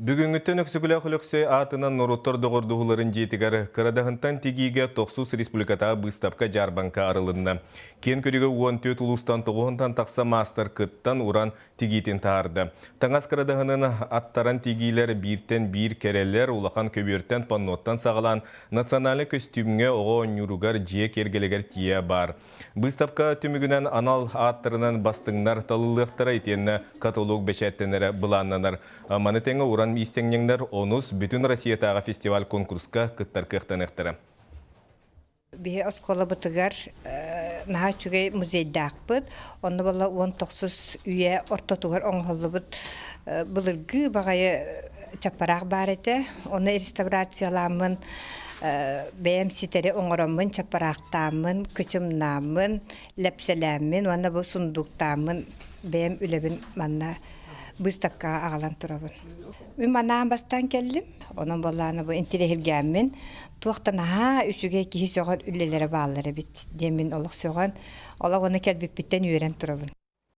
Бүгүнгүттен өксүгүлө хөлөксөй атынан норуттор догордугуларын жетигер кырадахынтан тигиге Тохсус республиката быстапка жарбанка арылынна. Кен көрігі 14 улустан тоғуынтан тақса мастер кыттан уран тигитин таарды. Таңас кырадахынын аттаран тигилер биртен бир керелер улахан көбөртен панноттан сағалан национальный костюмге оғы нюругар жие кергелегер тие бар. Быстапка түмігінен анал аттарынан бастыңнар талылықтара етенні каталог бешеттенері бұланнанар. Манытеңі уран истеңнеңдер онус бүтін Россиятағы фестиваль конкурска кыттар кықтанықтыры. Бе оскола бутыгар наха чугай музейда акпыт. Онны бала 19 үйе ортотугар оңғолы бұд бұлыргы бағайы чаппарақ бар еті. Оны реставрацияламын, бәйім ситері оңырамын, чаппарақтамын, күчімнамын, ләпселәмін, оны бұл сұндуқтамын, бәйім үлебін манна быстапка ағалан тұрабын. Мен маннаған бастан келдім. Onun bollarını bu intelligentmen tuğtan ha üçüge kişi soğan ülelere bağları bit demin olaq soğan ola onu kelbip bitten öğren turabın.